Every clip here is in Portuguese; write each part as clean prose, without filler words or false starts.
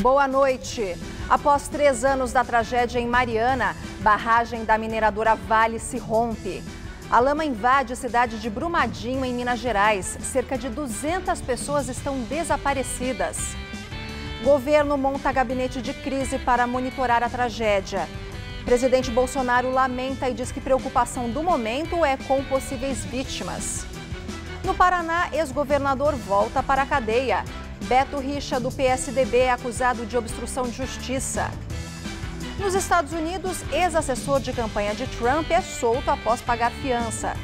Boa noite. Após 3 anos da tragédia em Mariana, barragem da mineradora Vale se rompe. A lama invade a cidade de Brumadinho, em Minas Gerais. Cerca de 200 pessoas estão desaparecidas. Governo monta gabinete de crise para monitorar a tragédia. Presidente Bolsonaro lamenta e diz que preocupação do momento é com possíveis vítimas. No Paraná, ex-governador volta para a cadeia. Beto Richa, do PSDB, é acusado de obstrução de justiça. Nos Estados Unidos, ex-assessor de campanha de Trump é solto após pagar fiança.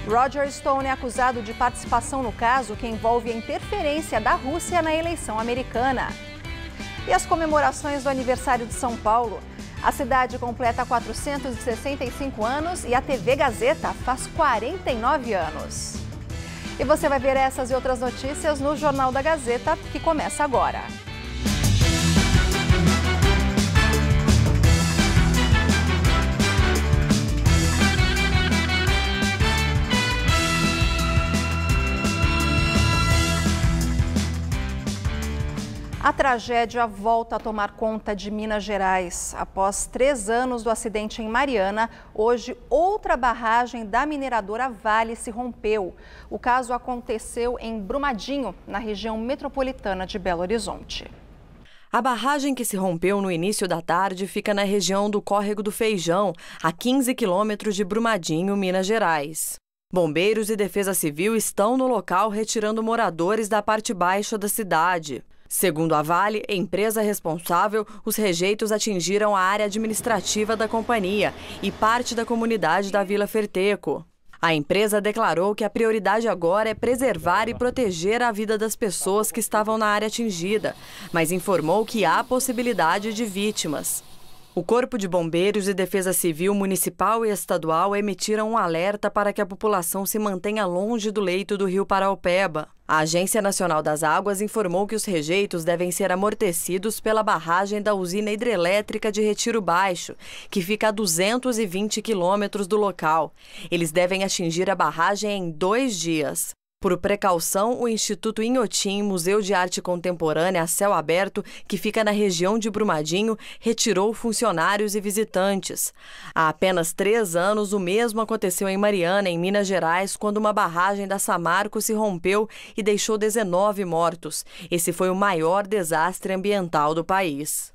Roger Stone é acusado de participação no caso que envolve a interferência da Rússia na eleição americana. E as comemorações do aniversário de São Paulo. A cidade completa 465 anos e a TV Gazeta faz 49 anos. E você vai ver essas e outras notícias no Jornal da Gazeta, que começa agora. A tragédia volta a tomar conta de Minas Gerais. Após 3 anos do acidente em Mariana, hoje outra barragem da mineradora Vale se rompeu. O caso aconteceu em Brumadinho, na região metropolitana de Belo Horizonte. A barragem que se rompeu no início da tarde fica na região do Córrego do Feijão, a 15 quilômetros de Brumadinho, Minas Gerais. Bombeiros e Defesa Civil estão no local retirando moradores da parte baixa da cidade. Segundo a Vale, empresa responsável, os rejeitos atingiram a área administrativa da companhia e parte da comunidade da Vila Ferteco. A empresa declarou que a prioridade agora é preservar e proteger a vida das pessoas que estavam na área atingida, mas informou que há possibilidade de vítimas. O Corpo de Bombeiros e Defesa Civil Municipal e Estadual emitiram um alerta para que a população se mantenha longe do leito do rio Paraopeba. A Agência Nacional das Águas informou que os rejeitos devem ser amortecidos pela barragem da usina hidrelétrica de Retiro Baixo, que fica a 220 quilômetros do local. Eles devem atingir a barragem em 2 dias. Por precaução, o Instituto Inhotim, Museu de Arte Contemporânea a céu aberto, que fica na região de Brumadinho, retirou funcionários e visitantes. Há apenas 3 anos, o mesmo aconteceu em Mariana, em Minas Gerais, quando uma barragem da Samarco se rompeu e deixou 19 mortos. Esse foi o maior desastre ambiental do país.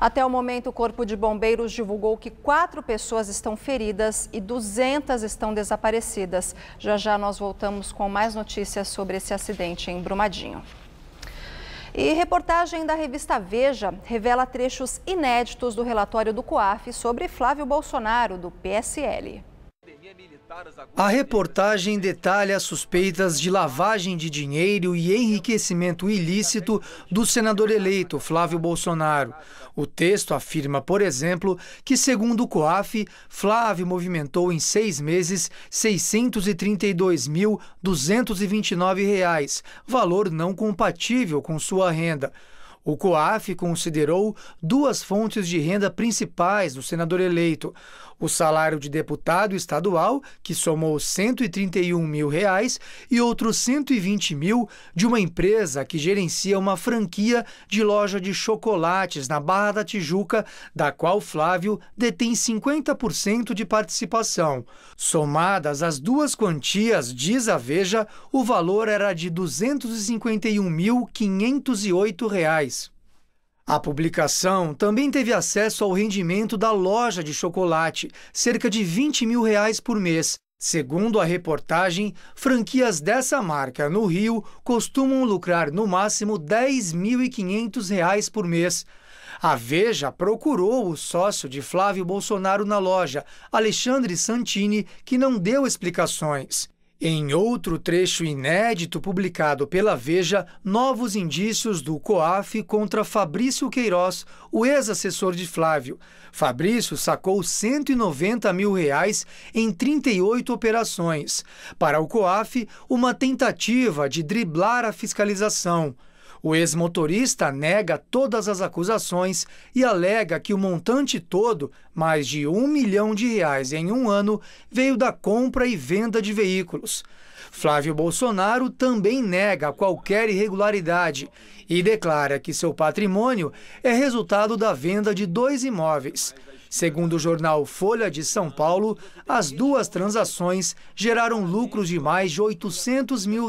Até o momento, o Corpo de Bombeiros divulgou que 4 pessoas estão feridas e 200 estão desaparecidas. Já já nós voltamos com mais notícias sobre esse acidente em Brumadinho. E reportagem da revista Veja revela trechos inéditos do relatório do COAF sobre Flávio Bolsonaro, do PSL. A reportagem detalha suspeitas de lavagem de dinheiro e enriquecimento ilícito do senador eleito Flávio Bolsonaro. O texto afirma, por exemplo, que, segundo o COAF, Flávio movimentou em 6 meses R$ 632.229, valor não compatível com sua renda. O COAF considerou 2 fontes de renda principais do senador eleito: o salário de deputado estadual, que somou R$ 131 mil, e outros 120 mil de uma empresa que gerencia uma franquia de loja de chocolates na Barra da Tijuca, da qual Flávio detém 50% de participação. Somadas as 2 quantias, diz a Veja, o valor era de R$ 251.508. A publicação também teve acesso ao rendimento da loja de chocolate, cerca de R$ 20 mil por mês. Segundo a reportagem, franquias dessa marca no Rio costumam lucrar no máximo R$ 10.500 por mês. A Veja procurou o sócio de Flávio Bolsonaro na loja, Alexandre Santini, que não deu explicações. Em outro trecho inédito publicado pela Veja, novos indícios do COAF contra Fabrício Queiroz, o ex-assessor de Flávio. Fabrício sacou R$ 190 mil em 38 operações. Para o COAF, uma tentativa de driblar a fiscalização. O ex-motorista nega todas as acusações e alega que o montante todo, mais de R$ 1 milhão em um ano, veio da compra e venda de veículos. Flávio Bolsonaro também nega qualquer irregularidade e declara que seu patrimônio é resultado da venda de 2 imóveis. Segundo o jornal Folha de São Paulo, as 2 transações geraram lucros de mais de R$800 mil,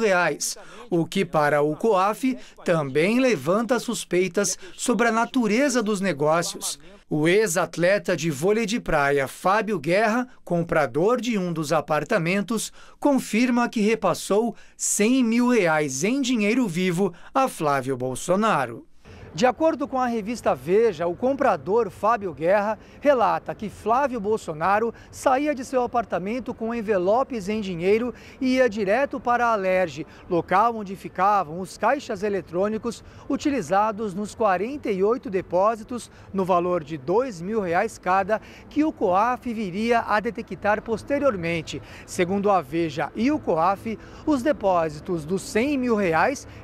o que para o COAF também levanta suspeitas sobre a natureza dos negócios. O ex-atleta de vôlei de praia Fábio Guerra, comprador de um dos apartamentos, confirma que repassou R$100 mil em dinheiro vivo a Flávio Bolsonaro. De acordo com a revista Veja, o comprador Fábio Guerra relata que Flávio Bolsonaro saía de seu apartamento com envelopes em dinheiro e ia direto para a Alerj, local onde ficavam os caixas eletrônicos utilizados nos 48 depósitos, no valor de R$2 mil cada, que o COAF viria a detectar posteriormente. Segundo a Veja e o COAF, os depósitos dos R$100 mil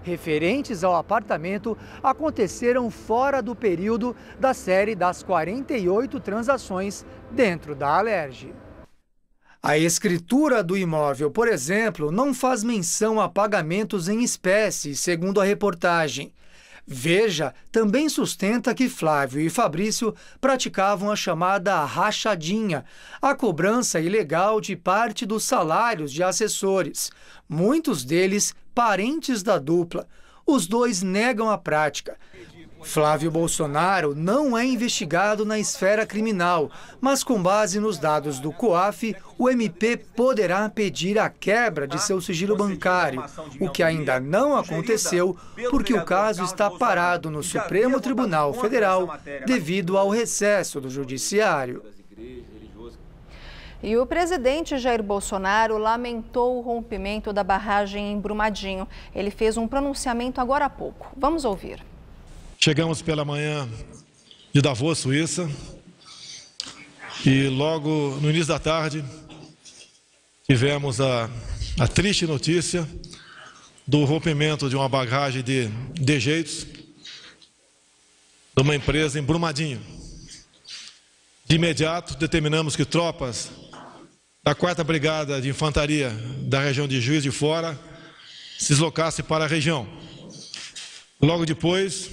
referentes ao apartamento aconteceram fora do período da série das 48 transações dentro da Alerj. A escritura do imóvel, por exemplo, não faz menção a pagamentos em espécie, segundo a reportagem. Veja também sustenta que Flávio e Fabrício praticavam a chamada rachadinha, a cobrança ilegal de parte dos salários de assessores, muitos deles parentes da dupla. Os dois negam a prática. Flávio Bolsonaro não é investigado na esfera criminal, mas com base nos dados do COAF, o MP poderá pedir a quebra de seu sigilo bancário, o que ainda não aconteceu porque o caso está parado no Supremo Tribunal Federal devido ao recesso do Judiciário. E o presidente Jair Bolsonaro lamentou o rompimento da barragem em Brumadinho. Ele fez um pronunciamento agora há pouco. Vamos ouvir. Chegamos pela manhã de Davos, Suíça, e logo no início da tarde tivemos a triste notícia do rompimento de uma barragem de dejeitos de uma empresa em Brumadinho. De imediato determinamos que tropas da 4ª Brigada de Infantaria da região de Juiz de Fora se deslocassem para a região. Logo depois,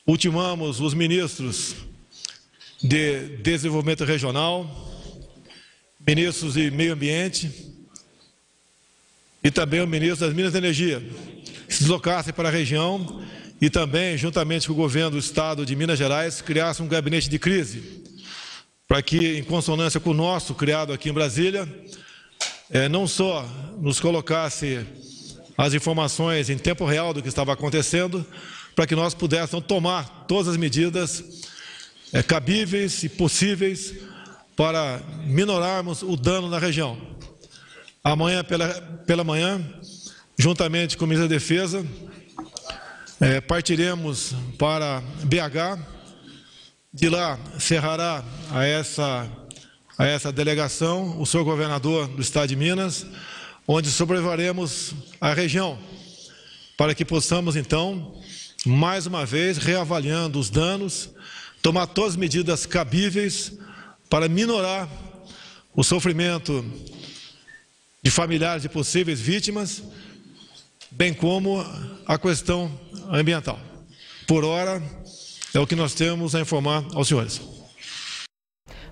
ultimamos os ministros de Desenvolvimento Regional, ministros de Meio Ambiente e também o ministro das Minas e Energia, que se deslocassem para a região e também, juntamente com o governo do Estado de Minas Gerais, criasse um gabinete de crise, para que, em consonância com o nosso, criado aqui em Brasília, não só nos colocasse as informações em tempo real do que estava acontecendo, para que nós pudéssemos tomar todas as medidas cabíveis e possíveis para minorarmos o dano na região. Amanhã, pela manhã, juntamente com o Ministério da Defesa, partiremos para BH. De lá, cerrará a essa delegação o senhor governador do Estado de Minas, onde sobrevoaremos a região, para que possamos, então, mais uma vez, reavaliando os danos, tomar todas as medidas cabíveis para minorar o sofrimento de familiares de possíveis vítimas, bem como a questão ambiental. Por hora, é o que nós temos a informar aos senhores.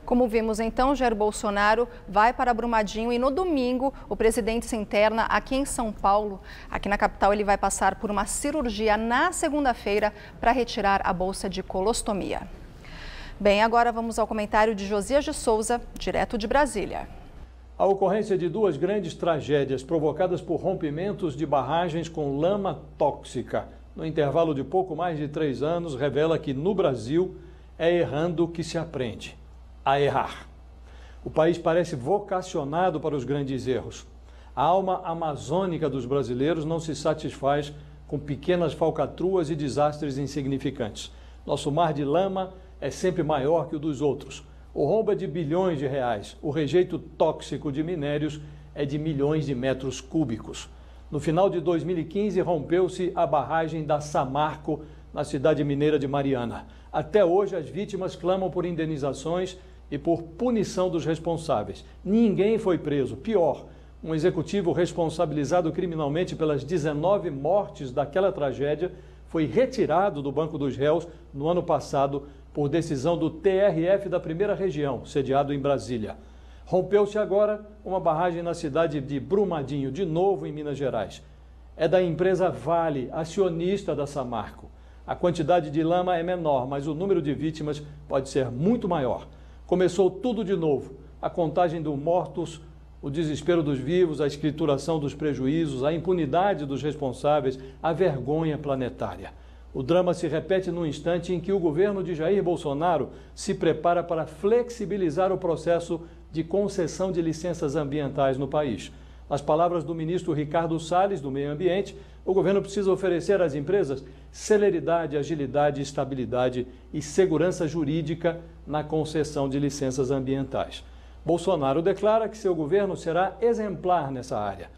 Como vimos então, Jair Bolsonaro vai para Brumadinho e no domingo o presidente se interna aqui em São Paulo. Aqui na capital ele vai passar por uma cirurgia na segunda-feira para retirar a bolsa de colostomia. Bem, agora vamos ao comentário de Josias de Souza, direto de Brasília. A ocorrência de 2 grandes tragédias provocadas por rompimentos de barragens com lama tóxica no intervalo de pouco mais de 3 anos, revela que no Brasil é errando que se aprende a errar. O país parece vocacionado para os grandes erros. A alma amazônica dos brasileiros não se satisfaz com pequenas falcatruas e desastres insignificantes. Nosso mar de lama é sempre maior que o dos outros. O rombo é de bilhões de reais. O rejeito tóxico de minérios é de milhões de metros cúbicos. No final de 2015, rompeu-se a barragem da Samarco, na cidade mineira de Mariana. Até hoje, as vítimas clamam por indenizações e por punição dos responsáveis. Ninguém foi preso. Pior, Um executivo responsabilizado criminalmente pelas 19 mortes daquela tragédia foi retirado do banco dos réus no ano passado por decisão do TRF da Primeira Região, sediado em Brasília. Rompeu-se agora uma barragem na cidade de Brumadinho, de novo em Minas Gerais. É da empresa Vale, acionista da Samarco. A quantidade de lama é menor, mas o número de vítimas pode ser muito maior. Começou tudo de novo. A contagem dos mortos, o desespero dos vivos, a escrituração dos prejuízos, a impunidade dos responsáveis, a vergonha planetária. O drama se repete num instante em que o governo de Jair Bolsonaro se prepara para flexibilizar o processo de concessão de licenças ambientais no país. Nas palavras do ministro Ricardo Salles, do Meio Ambiente, o governo precisa oferecer às empresas celeridade, agilidade, estabilidade e segurança jurídica na concessão de licenças ambientais. Bolsonaro declara que seu governo será exemplar nessa área.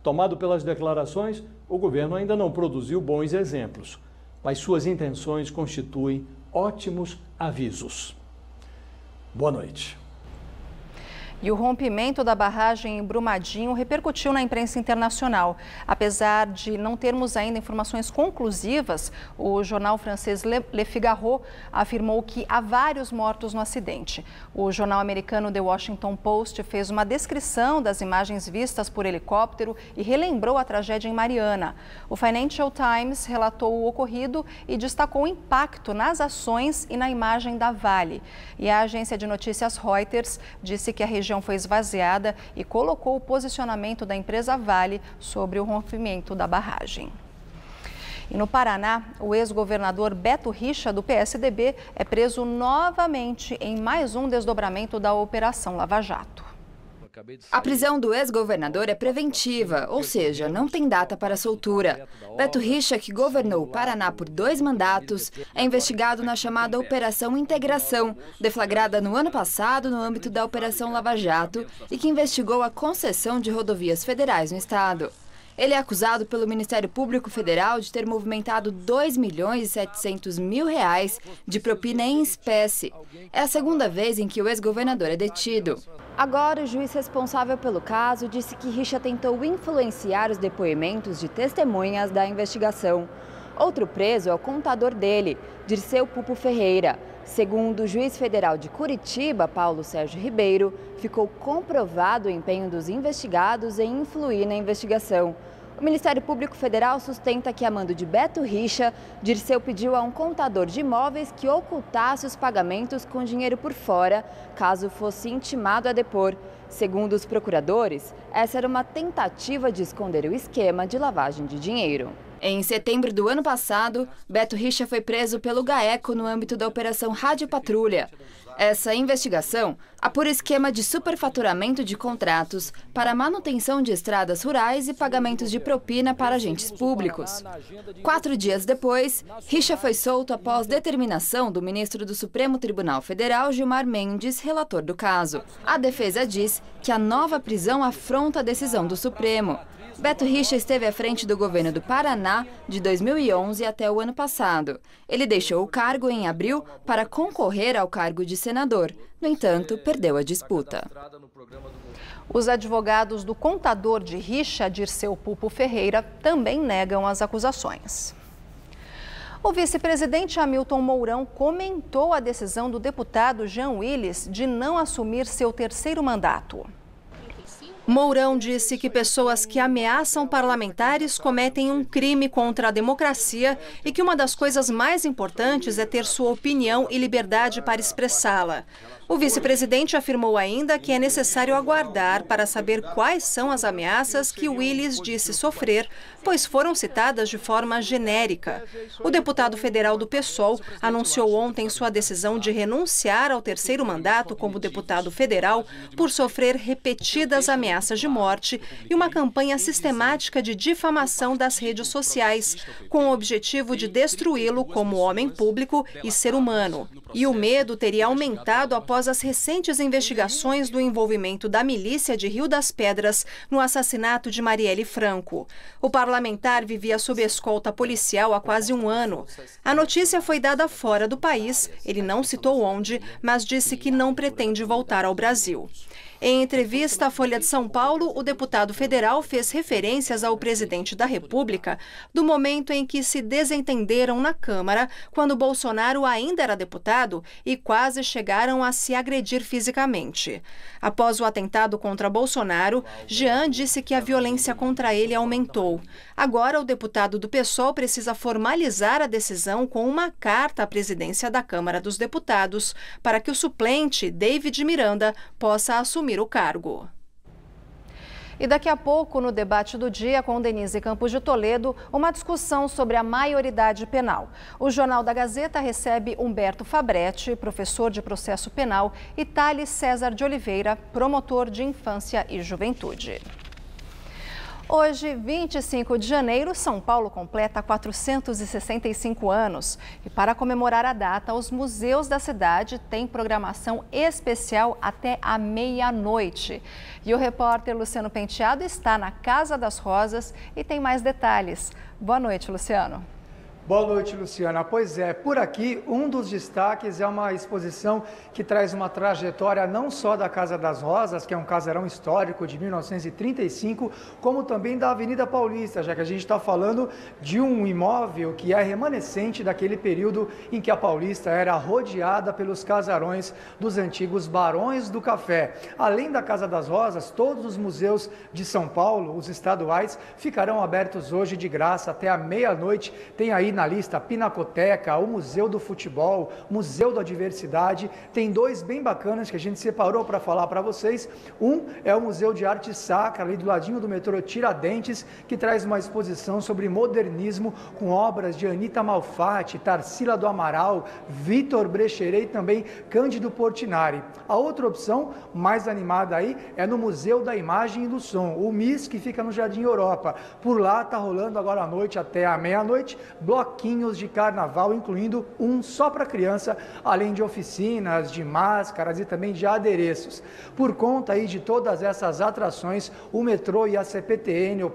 Tomado pelas declarações, o governo ainda não produziu bons exemplos, mas suas intenções constituem ótimos avisos. Boa noite. E o rompimento da barragem em Brumadinho repercutiu na imprensa internacional. Apesar de não termos ainda informações conclusivas, o jornal francês Le Figaro afirmou que há vários mortos no acidente. O jornal americano The Washington Post fez uma descrição das imagens vistas por helicóptero e relembrou a tragédia em Mariana. O Financial Times relatou o ocorrido e destacou o impacto nas ações e na imagem da Vale. E a agência de notícias Reuters disse que a região foi esvaziada e colocou o posicionamento da empresa Vale sobre o rompimento da barragem. E no Paraná, o ex-governador Beto Richa, do PSDB, é preso novamente em mais um desdobramento da Operação Lava Jato. A prisão do ex-governador é preventiva, ou seja, não tem data para soltura. Beto Richa, que governou o Paraná por 2 mandatos, é investigado na chamada Operação Integração, deflagrada no ano passado no âmbito da Operação Lava Jato e que investigou a concessão de rodovias federais no estado. Ele é acusado pelo Ministério Público Federal de ter movimentado R$ 2.700.000 de propina em espécie. É a segunda vez em que o ex-governador é detido. Agora, o juiz responsável pelo caso disse que Richa tentou influenciar os depoimentos de testemunhas da investigação. Outro preso é o contador dele, Dirceu Pupo Ferreira. Segundo o juiz federal de Curitiba, Paulo Sérgio Ribeiro, ficou comprovado o empenho dos investigados em influir na investigação. O Ministério Público Federal sustenta que, a mando de Beto Richa, Dirceu pediu a um contador de imóveis que ocultasse os pagamentos com dinheiro por fora, caso fosse intimado a depor. Segundo os procuradores, essa era uma tentativa de esconder o esquema de lavagem de dinheiro. Em setembro do ano passado, Beto Richa foi preso pelo GAECO no âmbito da Operação Rádio Patrulha. Essa investigação apura esquema de superfaturamento de contratos para manutenção de estradas rurais e pagamentos de propina para agentes públicos. 4 dias depois, Richa foi solto após determinação do ministro do Supremo Tribunal Federal, Gilmar Mendes, relator do caso. A defesa diz que a nova prisão afronta a decisão do Supremo. Beto Richa esteve à frente do governo do Paraná de 2011 até o ano passado. Ele deixou o cargo em abril para concorrer ao cargo de senador. No entanto, perdeu a disputa. Os advogados do contador de Richa, Dirceu Pupo Ferreira, também negam as acusações. O vice-presidente Hamilton Mourão comentou a decisão do deputado Jean Willis de não assumir seu 3º mandato. Mourão disse que pessoas que ameaçam parlamentares cometem um crime contra a democracia e que uma das coisas mais importantes é ter sua opinião e liberdade para expressá-la. O vice-presidente afirmou ainda que é necessário aguardar para saber quais são as ameaças que Willis disse sofrer, pois foram citadas de forma genérica. O deputado federal do PSOL anunciou ontem sua decisão de renunciar ao 3º mandato como deputado federal por sofrer repetidas ameaças de morte e uma campanha sistemática de difamação das redes sociais, com o objetivo de destruí-lo como homem público e ser humano. E o medo teria aumentado após as recentes investigações do envolvimento da milícia de Rio das Pedras no assassinato de Marielle Franco. O parlamentar vivia sob escolta policial há quase um ano. A notícia foi dada fora do país, ele não citou onde, mas disse que não pretende voltar ao Brasil. Em entrevista à Folha de São São Paulo, o deputado federal fez referências ao presidente da República do momento em que se desentenderam na Câmara, quando Bolsonaro ainda era deputado e quase chegaram a se agredir fisicamente. Após o atentado contra Bolsonaro, Jean disse que a violência contra ele aumentou. Agora, o deputado do PSOL precisa formalizar a decisão com uma carta à presidência da Câmara dos Deputados para que o suplente, David Miranda, possa assumir o cargo. E daqui a pouco, no debate do dia com Denise Campos de Toledo, uma discussão sobre a maioridade penal. O Jornal da Gazeta recebe Humberto Fabretti, professor de processo penal, e Thales César de Oliveira, promotor de infância e juventude. Hoje, 25 de janeiro, São Paulo completa 465 anos. E para comemorar a data, os museus da cidade têm programação especial até a meia-noite. E o repórter Luciano Penteado está na Casa das Rosas e tem mais detalhes. Boa noite, Luciano. Boa noite, Luciana. Pois é, por aqui um dos destaques é uma exposição que traz uma trajetória não só da Casa das Rosas, que é um casarão histórico de 1935, como também da Avenida Paulista, já que a gente está falando de um imóvel que é remanescente daquele período em que a Paulista era rodeada pelos casarões dos antigos Barões do Café. Além da Casa das Rosas, todos os museus de São Paulo, os estaduais, ficarão abertos hoje de graça até a meia-noite. Tem aí na lista a Pinacoteca, o Museu do Futebol, Museu da Diversidade. Tem dois bem bacanas que a gente separou para falar para vocês. Um é o Museu de Arte Sacra, ali do ladinho do metrô Tiradentes, que traz uma exposição sobre modernismo com obras de Anita Malfatti, Tarsila do Amaral, Vitor Brecheret e também Cândido Portinari. A outra opção, mais animada aí, é no Museu da Imagem e do Som, o MIS, que fica no Jardim Europa. Por lá está rolando agora à noite até a meia-noite bloquinhos de carnaval, incluindo um só para criança, além de oficinas, de máscaras e também de adereços. Por conta aí de todas essas atrações, o metrô e a CPTM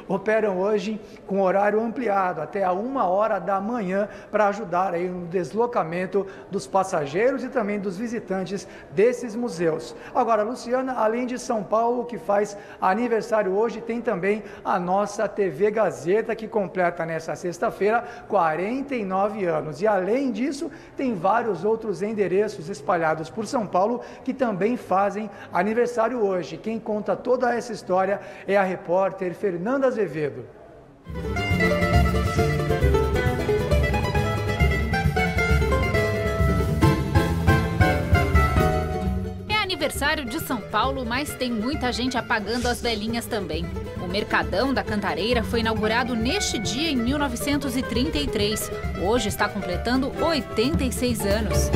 operam hoje com horário ampliado até a 1h da manhã para ajudar aí no deslocamento dos passageiros e também dos visitantes desses museus. Agora, Luciana, além de São Paulo, que faz aniversário hoje, tem também a nossa TV Gazeta, que completa nessa sexta-feira 49 anos. E além disso, tem vários outros endereços espalhados por São Paulo que também fazem aniversário hoje. Quem conta toda essa história é a repórter Fernanda Azevedo. Aniversário de São Paulo, mas tem muita gente apagando as velhinhas também. O Mercadão da Cantareira foi inaugurado neste dia em 1933. Hoje está completando 86 anos.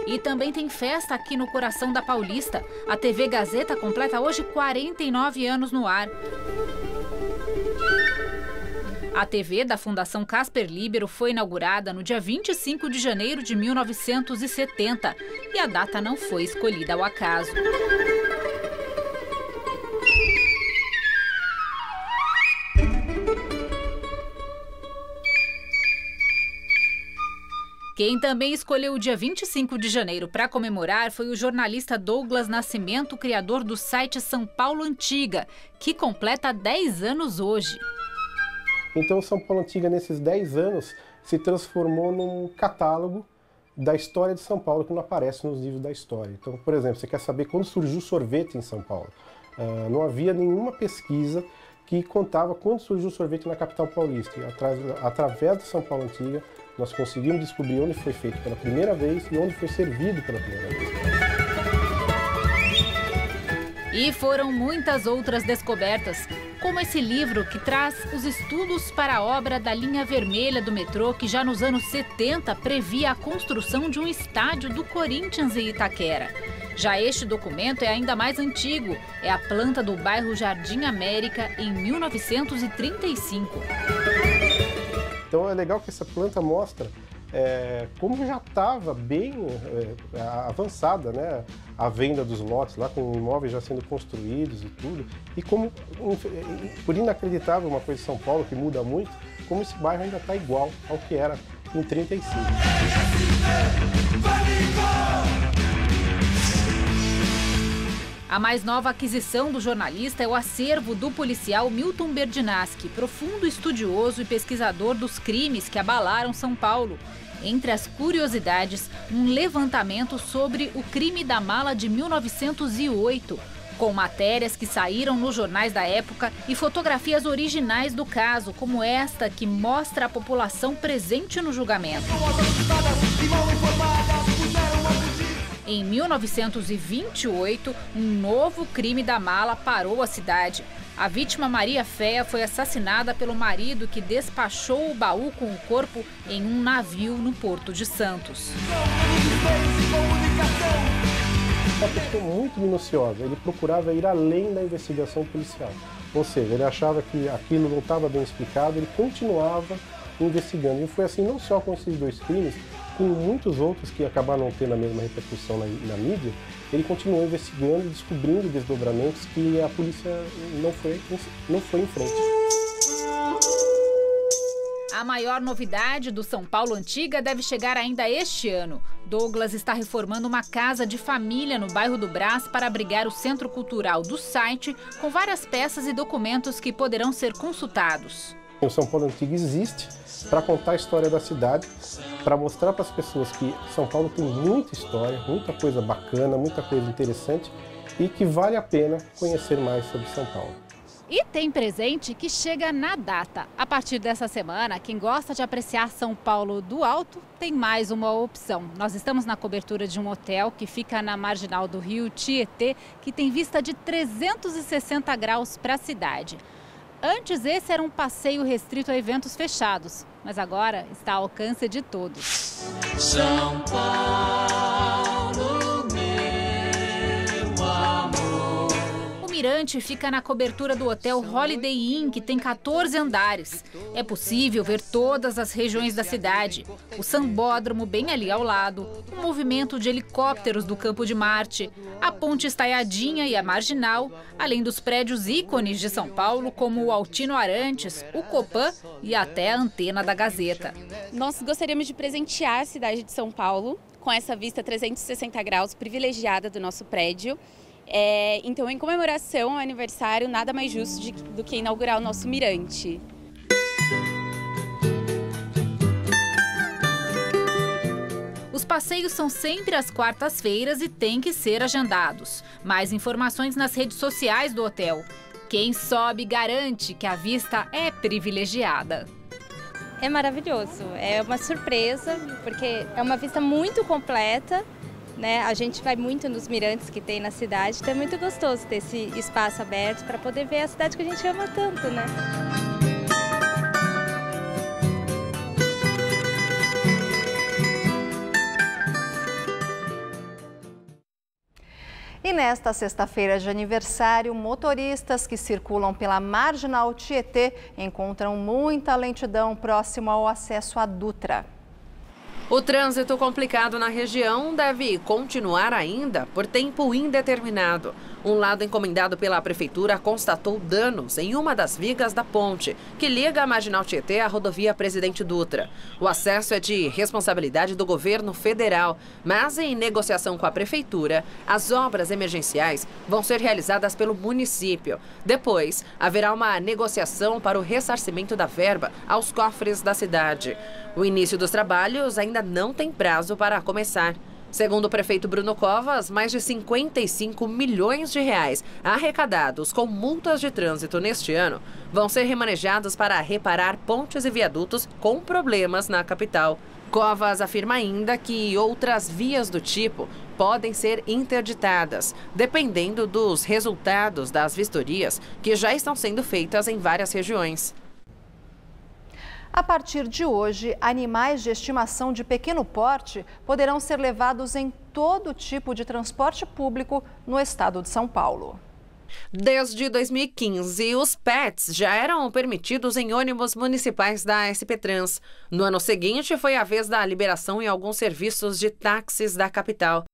E também tem festa aqui no coração da Paulista. A TV Gazeta completa hoje 49 anos no ar. A TV da Fundação Casper Libero foi inaugurada no dia 25 de janeiro de 1970 e a data não foi escolhida ao acaso. Quem também escolheu o dia 25 de janeiro para comemorar foi o jornalista Douglas Nascimento, criador do site São Paulo Antiga, que completa 10 anos hoje. Então, São Paulo Antiga, nesses 10 anos, se transformou num catálogo da história de São Paulo que não aparece nos livros da história. Então, por exemplo, você quer saber quando surgiu o sorvete em São Paulo? Não havia nenhuma pesquisa que contava quando surgiu o sorvete na capital paulista. E através de São Paulo Antiga, nós conseguimos descobrir onde foi feito pela primeira vez e onde foi servido pela primeira vez. E foram muitas outras descobertas, como esse livro que traz os estudos para a obra da linha vermelha do metrô, que já nos anos 70 previa a construção de um estádio do Corinthians em Itaquera. Já este documento é ainda mais antigo, é a planta do bairro Jardim América em 1935. Então é legal que essa planta mostra como já estava bem avançada, né, a venda dos lotes, lá com imóveis já sendo construídos e tudo, e como, por inacreditável uma coisa de São Paulo que muda muito, como esse bairro ainda está igual ao que era em 35. A mais nova aquisição do jornalista é o acervo do policial Milton Berdinaschi, profundo estudioso e pesquisador dos crimes que abalaram São Paulo. Entre as curiosidades, um levantamento sobre o crime da mala de 1908, com matérias que saíram nos jornais da época e fotografias originais do caso, como esta que mostra a população presente no julgamento. Em 1928, um novo crime da mala parou a cidade. A vítima Maria Féia foi assassinada pelo marido que despachou o baú com o corpo em um navio no Porto de Santos. Uma pessoa muito minuciosa, ele procurava ir além da investigação policial. Ou seja, ele achava que aquilo não estava bem explicado, ele continuava investigando. E foi assim não só com esses dois crimes, com muitos outros que acabaram não tendo a mesma repercussão na mídia. Ele continuou investigando e descobrindo desdobramentos que a polícia não foi em frente. A maior novidade do São Paulo Antiga deve chegar ainda este ano. Douglas está reformando uma casa de família no bairro do Brás para abrigar o centro cultural do site, com várias peças e documentos que poderão ser consultados. O São Paulo Antiga existe para contar a história da cidade, para mostrar para as pessoas que São Paulo tem muita história, muita coisa bacana, muita coisa interessante e que vale a pena conhecer mais sobre São Paulo. E tem presente que chega na data. A partir dessa semana, quem gosta de apreciar São Paulo do alto tem mais uma opção. Nós estamos na cobertura de um hotel que fica na marginal do rio Tietê, que tem vista de 360 graus para a cidade. Antes, esse era um passeio restrito a eventos fechados, mas agora está ao alcance de todos. São Paulo, meu amor. O mirante fica na cobertura do hotel Holiday Inn, que tem 14 andares. É possível ver todas as regiões da cidade. O sambódromo bem ali ao lado, o movimento de helicópteros do Campo de Marte, a Ponte Estaiadinha e a Marginal, além dos prédios ícones de São Paulo, como o Altino Arantes, o Copan e até a antena da Gazeta. Nós gostaríamos de presentear a cidade de São Paulo com essa vista 360 graus privilegiada do nosso prédio. Então, em comemoração ao aniversário, nada mais justo do que inaugurar o nosso mirante. Os passeios são sempre às quartas-feiras e têm que ser agendados. Mais informações nas redes sociais do hotel. Quem sobe garante que a vista é privilegiada. É maravilhoso, é uma surpresa, porque é uma vista muito completa, né? A gente vai muito nos mirantes que tem na cidade, então é muito gostoso ter esse espaço aberto para poder ver a cidade que a gente ama tanto, né? E nesta sexta-feira de aniversário, motoristas que circulam pela Marginal Tietê encontram muita lentidão próximo ao acesso à Dutra. O trânsito complicado na região deve continuar ainda por tempo indeterminado. Um lado encomendado pela Prefeitura constatou danos em uma das vigas da ponte, que liga a Marginal Tietê à rodovia Presidente Dutra. O acesso é de responsabilidade do governo federal, mas em negociação com a Prefeitura, as obras emergenciais vão ser realizadas pelo município. Depois, haverá uma negociação para o ressarcimento da verba aos cofres da cidade. O início dos trabalhos ainda não tem prazo para começar. Segundo o prefeito Bruno Covas, mais de 55 milhões de reais arrecadados com multas de trânsito neste ano vão ser remanejados para reparar pontes e viadutos com problemas na capital. Covas afirma ainda que outras vias do tipo podem ser interditadas, dependendo dos resultados das vistorias que já estão sendo feitas em várias regiões. A partir de hoje, animais de estimação de pequeno porte poderão ser levados em todo tipo de transporte público no estado de São Paulo. Desde 2015, os pets já eram permitidos em ônibus municipais da SP Trans. No ano seguinte, foi a vez da liberação em alguns serviços de táxis da capital.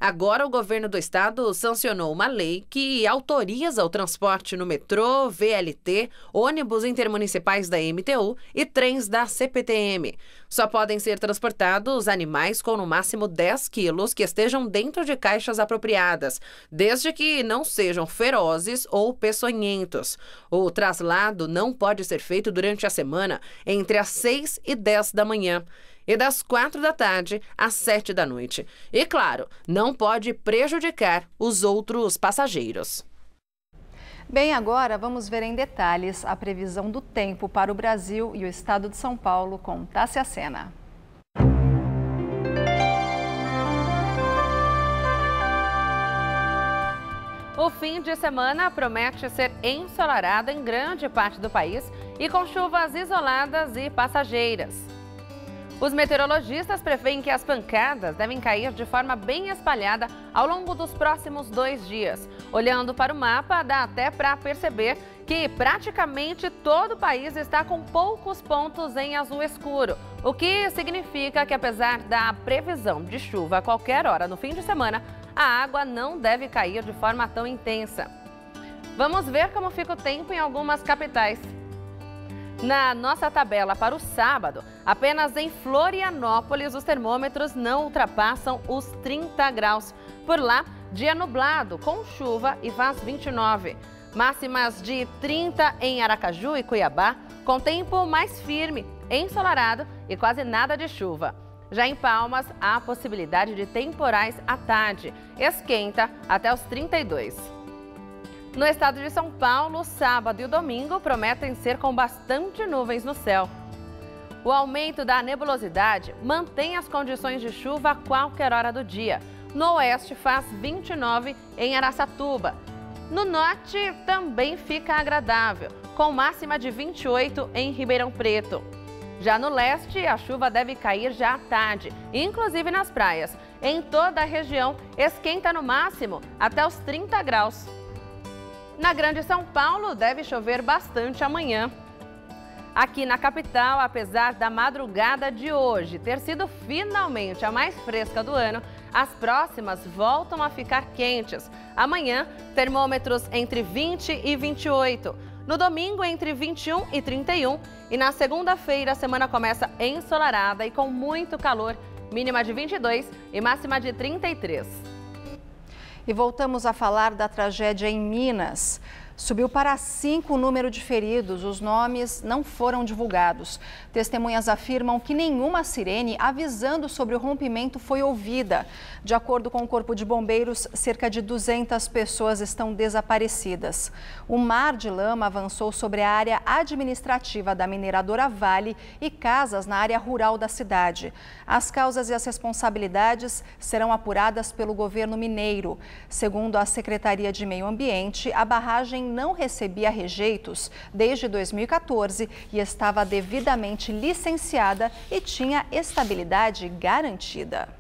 Agora, o governo do estado sancionou uma lei que autoriza o transporte no metrô, VLT, ônibus intermunicipais da MTU e trens da CPTM. Só podem ser transportados animais com no máximo 10 quilos que estejam dentro de caixas apropriadas, desde que não sejam ferozes ou peçonhentos. O traslado não pode ser feito durante a semana entre as 6 e 10 da manhã. E das 4 da tarde às 7 da noite. E, claro, não pode prejudicar os outros passageiros. Bem, agora vamos ver em detalhes a previsão do tempo para o Brasil e o estado de São Paulo com Tássia Sena. O fim de semana promete ser ensolarado em grande parte do país e com chuvas isoladas e passageiras. Os meteorologistas preveem que as pancadas devem cair de forma bem espalhada ao longo dos próximos 2 dias. Olhando para o mapa, dá até para perceber que praticamente todo o país está com poucos pontos em azul escuro, o que significa que, apesar da previsão de chuva a qualquer hora no fim de semana, a água não deve cair de forma tão intensa. Vamos ver como fica o tempo em algumas capitais. Na nossa tabela para o sábado, apenas em Florianópolis os termômetros não ultrapassam os 30 graus. Por lá, dia nublado, com chuva e faz 29. Máximas de 30 em Aracaju e Cuiabá, com tempo mais firme, ensolarado e quase nada de chuva. Já em Palmas, há possibilidade de temporais à tarde, esquenta até os 32. No estado de São Paulo, o sábado e o domingo prometem ser com bastante nuvens no céu. O aumento da nebulosidade mantém as condições de chuva a qualquer hora do dia. No oeste faz 29 em Araçatuba. No norte também fica agradável, com máxima de 28 em Ribeirão Preto. Já no leste, a chuva deve cair já à tarde, inclusive nas praias. Em toda a região, esquenta no máximo até os 30 graus. Na Grande São Paulo, deve chover bastante amanhã. Aqui na capital, apesar da madrugada de hoje ter sido finalmente a mais fresca do ano, as próximas voltam a ficar quentes. Amanhã, termômetros entre 20 e 28. No domingo, entre 21 e 31. E na segunda-feira, a semana começa ensolarada e com muito calor. Mínima de 22 e máxima de 33. E voltamos a falar da tragédia em Minas. Subiu para 5 o número de feridos, os nomes não foram divulgados. Testemunhas afirmam que nenhuma sirene avisando sobre o rompimento foi ouvida. De acordo com o Corpo de Bombeiros, cerca de 200 pessoas estão desaparecidas. O mar de lama avançou sobre a área administrativa da mineradora Vale e casas na área rural da cidade. As causas e as responsabilidades serão apuradas pelo governo mineiro. Segundo a Secretaria de Meio Ambiente, a barragem não recebia rejeitos desde 2014 e estava devidamente licenciada e tinha estabilidade garantida.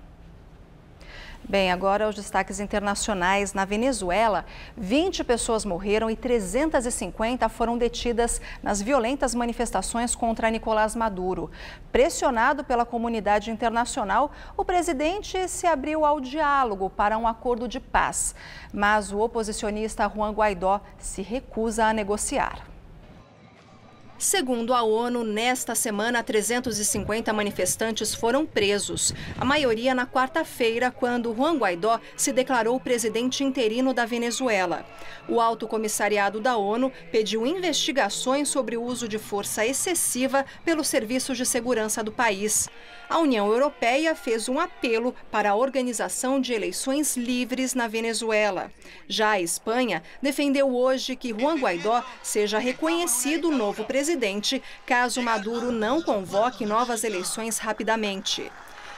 Bem, agora os destaques internacionais. Na Venezuela, 20 pessoas morreram e 350 foram detidas nas violentas manifestações contra Nicolás Maduro. Pressionado pela comunidade internacional, o presidente se abriu ao diálogo para um acordo de paz. Mas o oposicionista Juan Guaidó se recusa a negociar. Segundo a ONU, nesta semana, 350 manifestantes foram presos. A maioria na quarta-feira, quando Juan Guaidó se declarou presidente interino da Venezuela. O Alto Comissariado da ONU pediu investigações sobre o uso de força excessiva pelos serviços de segurança do país. A União Europeia fez um apelo para a organização de eleições livres na Venezuela. Já a Espanha defendeu hoje que Juan Guaidó seja reconhecido novo presidente, caso Maduro não convoque novas eleições rapidamente.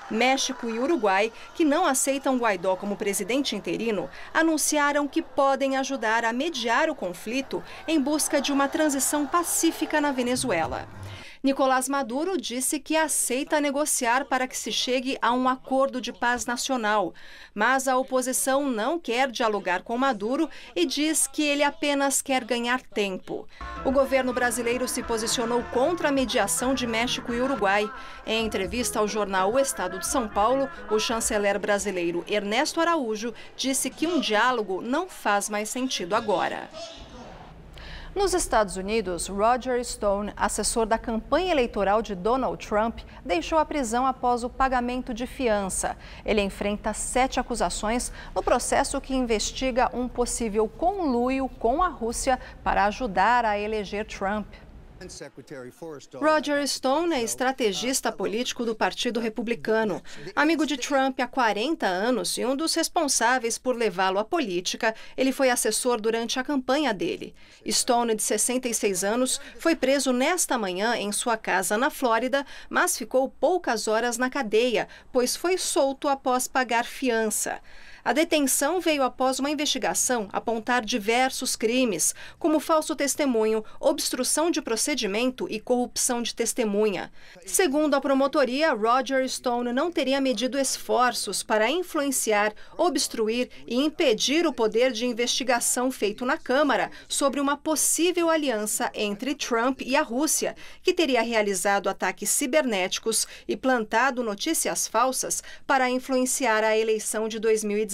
México e Uruguai, que não aceitam Guaidó como presidente interino, anunciaram que podem ajudar a mediar o conflito em busca de uma transição pacífica na Venezuela. Nicolás Maduro disse que aceita negociar para que se chegue a um acordo de paz nacional, mas a oposição não quer dialogar com Maduro e diz que ele apenas quer ganhar tempo. O governo brasileiro se posicionou contra a mediação de México e Uruguai. Em entrevista ao jornal O Estado de São Paulo, o chanceler brasileiro Ernesto Araújo disse que um diálogo não faz mais sentido agora. Nos Estados Unidos, Roger Stone, assessor da campanha eleitoral de Donald Trump, deixou a prisão após o pagamento de fiança. Ele enfrenta 7 acusações no processo que investiga um possível conluio com a Rússia para ajudar a eleger Trump. Roger Stone é estrategista político do Partido Republicano, amigo de Trump há 40 anos e um dos responsáveis por levá-lo à política. Ele foi assessor durante a campanha dele. Stone, de 66 anos, foi preso nesta manhã em sua casa na Flórida, mas ficou poucas horas na cadeia, pois foi solto após pagar fiança. A detenção veio após uma investigação apontar diversos crimes, como falso testemunho, obstrução de procedimento e corrupção de testemunha. Segundo a promotoria, Roger Stone não teria medido esforços para influenciar, obstruir e impedir o poder de investigação feito na Câmara sobre uma possível aliança entre Trump e a Rússia, que teria realizado ataques cibernéticos e plantado notícias falsas para influenciar a eleição de 2016.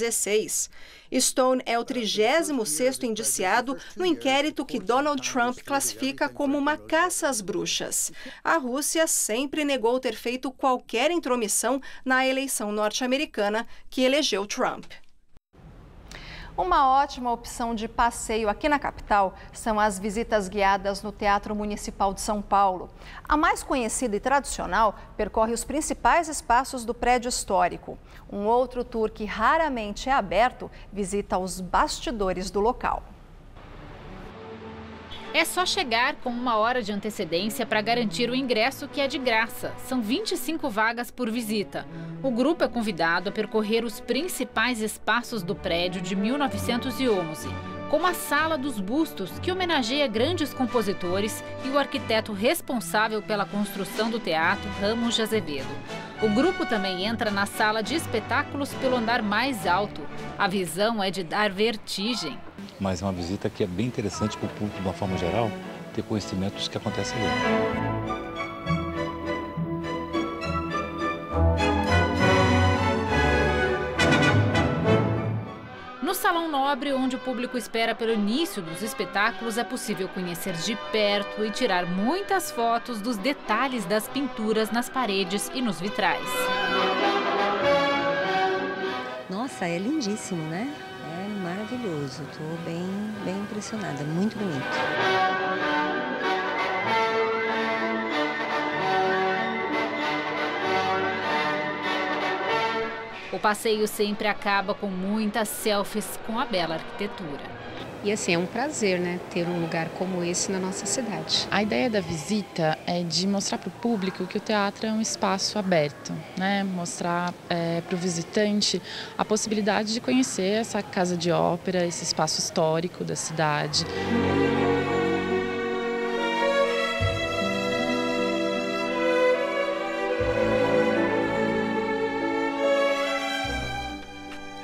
Stone é o 36º indiciado no inquérito que Donald Trump classifica como uma caça às bruxas. A Rússia sempre negou ter feito qualquer intromissão na eleição norte-americana que elegeu Trump. Uma ótima opção de passeio aqui na capital são as visitas guiadas no Teatro Municipal de São Paulo. A mais conhecida e tradicional percorre os principais espaços do prédio histórico. Um outro tour que raramente é aberto visita os bastidores do local. É só chegar com 1 hora de antecedência para garantir o ingresso, que é de graça. São 25 vagas por visita. O grupo é convidado a percorrer os principais espaços do prédio de 1911, como a Sala dos Bustos, que homenageia grandes compositores, e o arquiteto responsável pela construção do teatro, Ramos de Azevedo. O grupo também entra na sala de espetáculos pelo andar mais alto. A visão é de dar vertigem. Mas é uma visita que é bem interessante para o público, de uma forma geral, ter conhecimento dos que acontece ali. No Salão Nobre, onde o público espera pelo início dos espetáculos, é possível conhecer de perto e tirar muitas fotos dos detalhes das pinturas nas paredes e nos vitrais. Nossa, é lindíssimo, né? É maravilhoso. Estou bem impressionada, muito bonito. O passeio sempre acaba com muitas selfies com a bela arquitetura. E assim, é um prazer, né, ter um lugar como esse na nossa cidade. A ideia da visita é de mostrar para o público que o teatro é um espaço aberto, né? Mostrar para o visitante a possibilidade de conhecer essa casa de ópera, esse espaço histórico da cidade.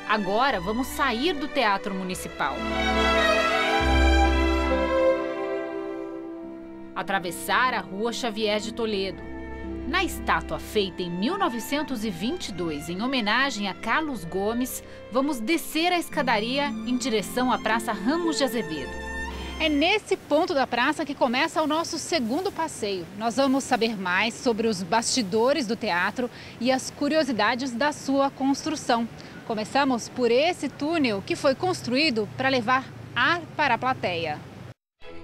Agora vamos sair do Teatro Municipal. Atravessar a Rua Xavier de Toledo. Na estátua feita em 1922 em homenagem a Carlos Gomes, vamos descer a escadaria em direção à Praça Ramos de Azevedo. É nesse ponto da praça que começa o nosso segundo passeio. Nós vamos saber mais sobre os bastidores do teatro e as curiosidades da sua construção. Começamos por esse túnel que foi construído para levar ar para a plateia.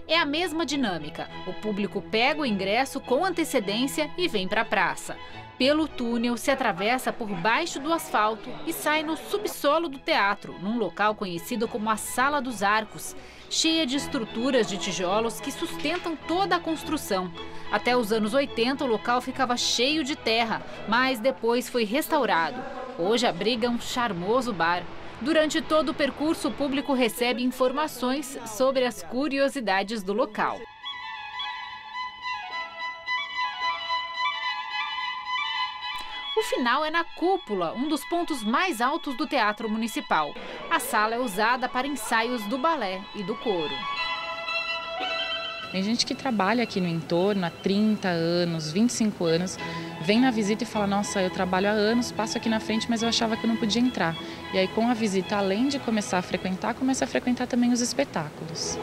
É a mesma dinâmica. O público pega o ingresso com antecedência e vem para a praça. Pelo túnel, se atravessa por baixo do asfalto e sai no subsolo do teatro, num local conhecido como a Sala dos Arcos, cheia de estruturas de tijolos que sustentam toda a construção. Até os anos 80, o local ficava cheio de terra, mas depois foi restaurado. Hoje abriga um charmoso bar. Durante todo o percurso, o público recebe informações sobre as curiosidades do local. final é na cúpula, um dos pontos mais altos do Teatro Municipal. A sala é usada para ensaios do balé e do coro. Tem gente que trabalha aqui no entorno há 30 anos, 25 anos, vem na visita e fala, nossa, eu trabalho há anos, passo aqui na frente, mas eu achava que eu não podia entrar. E aí com a visita, além de começar a frequentar, começa a frequentar também os espetáculos.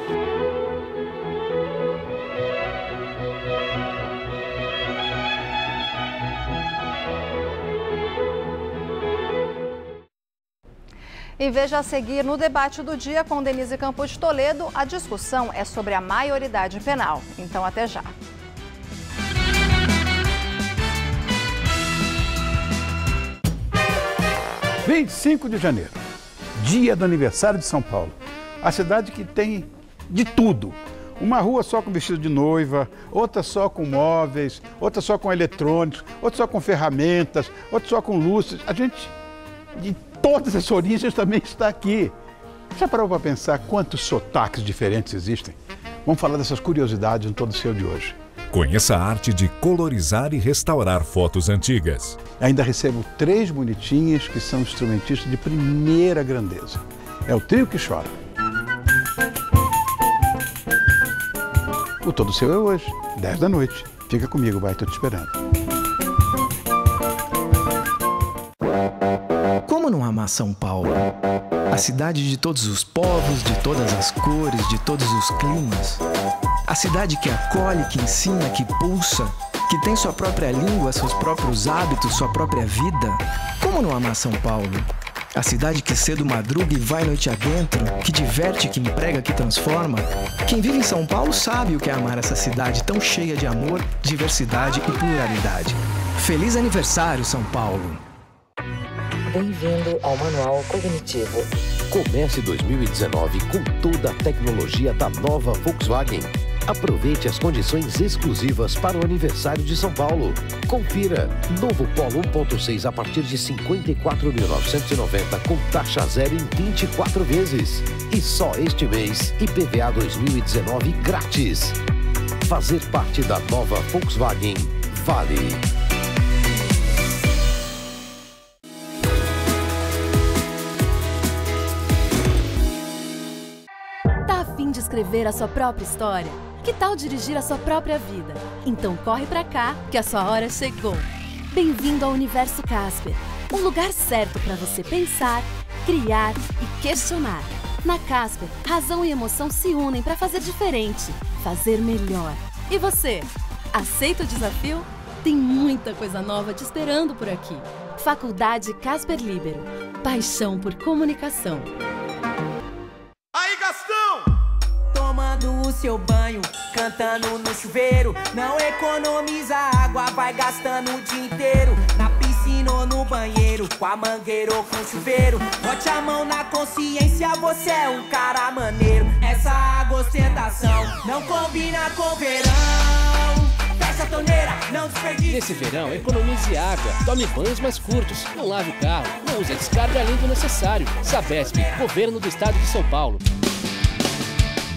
E veja a seguir, no debate do dia com Denise Campos de Toledo, a discussão é sobre a maioridade penal. Então, até já. – 25 de janeiro, dia do aniversário de São Paulo. A cidade que tem de tudo. Uma rua só com vestido de noiva, outra só com móveis, outra só com eletrônicos, outra só com ferramentas, outra só com luzes. A gente, de todas as origens, também está aqui. Já parou para pensar quantos sotaques diferentes existem? Vamos falar dessas curiosidades no Todo Seu de hoje. Conheça a arte de colorizar e restaurar fotos antigas. Ainda recebo 3 bonitinhas que são instrumentistas de primeira grandeza. É o Trio que Chora. O Todo Seu é hoje, 10 da noite. Fica comigo, vai, estou te esperando. Como não amar São Paulo? A cidade de todos os povos, de todas as cores, de todos os climas. A cidade que acolhe, que ensina, que pulsa, que tem sua própria língua, seus próprios hábitos, sua própria vida. Como não amar São Paulo? A cidade que cedo madruga e vai noite adentro, que diverte, que emprega, que transforma. Quem vive em São Paulo sabe o que é amar essa cidade tão cheia de amor, diversidade e pluralidade. Feliz aniversário, São Paulo! Bem-vindo ao Manual Cognitivo. Comece 2019 com toda a tecnologia da nova Volkswagen. Aproveite as condições exclusivas para o aniversário de São Paulo. Confira. Novo Polo 1.6 a partir de 54.990 com taxa zero em 24 vezes. E só este mês, IPVA 2019 grátis. Fazer parte da nova Volkswagen vale. Tá a fim de escrever a sua própria história? Que tal dirigir a sua própria vida? Então corre pra cá, que a sua hora chegou. Bem-vindo ao Universo Casper, um lugar certo para você pensar, criar e questionar. Na Casper, razão e emoção se unem para fazer diferente, fazer melhor. E você, aceita o desafio? Tem muita coisa nova te esperando por aqui. Faculdade Casper Líbero. Paixão por comunicação. Aí, Gastão! Tomando o seu banho, cantando no chuveiro. Não economiza água, vai gastando o dia inteiro. Na piscina ou no banheiro, com a mangueira ou com o chuveiro. Bote a mão na consciência, você é um cara maneiro. Essa água ostentação não combina com verão. Fecha a torneira, não desperdice. Nesse verão, economize água, tome banhos mais curtos, não lave o carro, não use a descarga além do necessário. Sabesp, Governo do Estado de São Paulo.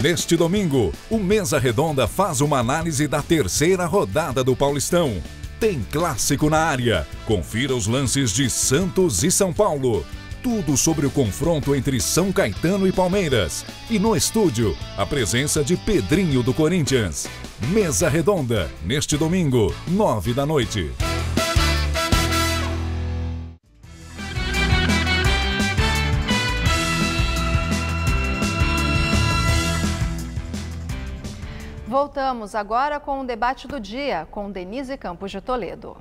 Neste domingo, o Mesa Redonda faz uma análise da terceira rodada do Paulistão. Tem clássico na área. Confira os lances de Santos e São Paulo. Tudo sobre o confronto entre São Caetano e Palmeiras. E no estúdio, a presença de Pedrinho do Corinthians. Mesa Redonda, neste domingo, 9 da noite. Voltamos agora com o debate do dia, com Denise Campos de Toledo.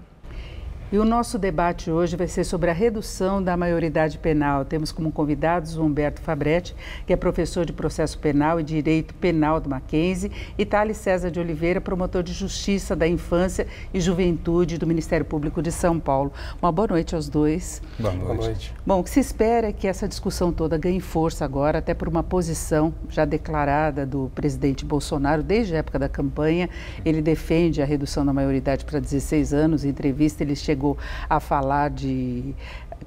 E o nosso debate hoje vai ser sobre a redução da maioridade penal. Temos como convidados o Humberto Fabretti, que é professor de processo penal e direito penal do Mackenzie, e Thales César de Oliveira, promotor de justiça da infância e juventude do Ministério Público de São Paulo. Uma boa noite aos dois. Boa noite. Bom, o que se espera é que essa discussão toda ganhe força agora, até por uma posição já declarada do presidente Bolsonaro desde a época da campanha. Ele defende a redução da maioridade para 16 anos. Em entrevista, ele chegou a falar de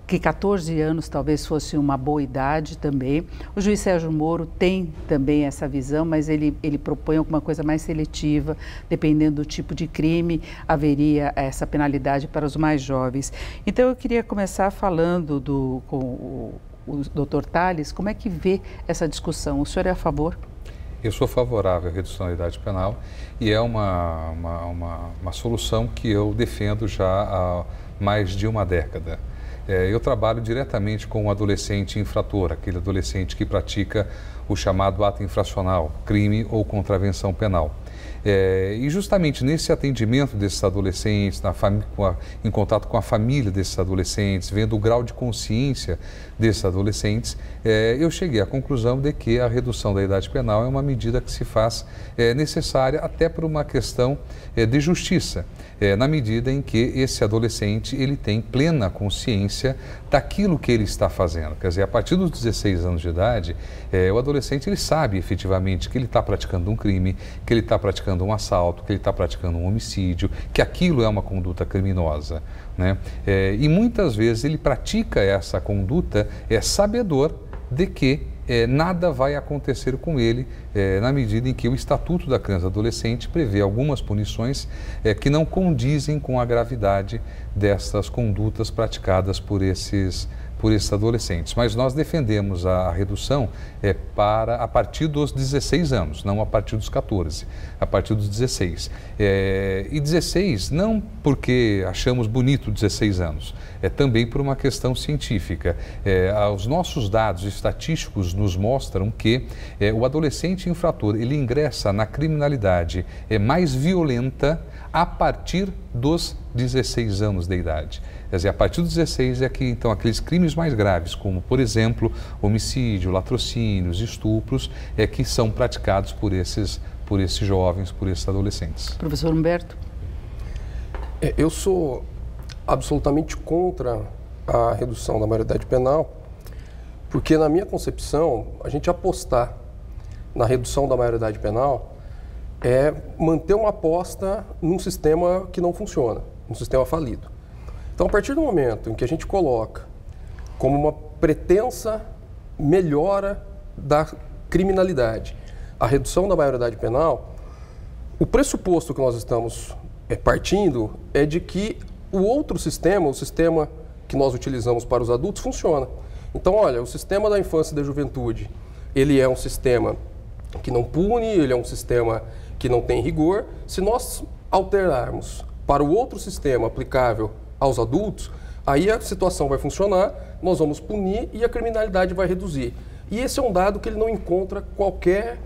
que 14 anos talvez fosse uma boa idade também. O juiz Sérgio Moro tem também essa visão, mas ele propõe alguma coisa mais seletiva, dependendo do tipo de crime, haveria essa penalidade para os mais jovens. Então eu queria começar falando com o Dr. Tales, como é que vê essa discussão? O senhor é a favor? Eu sou favorável à redução da idade penal e é uma solução que eu defendo já há mais de uma década. Eu trabalho diretamente com o adolescente infrator, aquele adolescente que pratica o chamado ato infracional, crime ou contravenção penal. E justamente nesse atendimento desses adolescentes, em contato com a família desses adolescentes, vendo o grau de consciência desses adolescentes, eu cheguei à conclusão de que a redução da idade penal é uma medida que se faz necessária até por uma questão de justiça, na medida em que esse adolescente ele tem plena consciência daquilo que ele está fazendo. Quer dizer, a partir dos 16 anos de idade, o adolescente ele sabe efetivamente que ele está praticando um crime, que ele está praticando um assalto, que ele está praticando um homicídio, que aquilo é uma conduta criminosa, né? E muitas vezes ele pratica essa conduta sabedor de que nada vai acontecer com ele na medida em que o Estatuto da Criança e do Adolescente prevê algumas punições que não condizem com a gravidade dessas condutas praticadas por esses adolescentes. Mas nós defendemos a redução a partir dos 16 anos, não a partir dos 14, a partir dos 16. E 16 não porque achamos bonito 16 anos, também por uma questão científica. Os nossos dados estatísticos nos mostram que o adolescente infrator ele ingressa na criminalidade mais violenta a partir dos 16 anos de idade. Quer dizer, a partir dos 16 é que, então, aqueles crimes mais graves, como, por exemplo, homicídio, latrocínios, estupros, que são praticados por esses jovens, por esses adolescentes. Professor Humberto? Eu sou absolutamente contra a redução da maioridade penal, porque, na minha concepção, a gente apostar na redução da maioridade penal é manter uma aposta num sistema que não funciona, num sistema falido. Então, a partir do momento em que a gente coloca como uma pretensa melhora da criminalidade a redução da maioridade penal, o pressuposto que nós estamos partindo é de que o outro sistema, o sistema que nós utilizamos para os adultos, funciona. Então, olha, o sistema da infância e da juventude, ele é um sistema que não pune, ele é um sistema que não tem rigor. Se nós alterarmos para o outro sistema aplicável aos adultos, aí a situação vai funcionar, nós vamos punir e a criminalidade vai reduzir. E esse é um dado que ele não encontra qualquer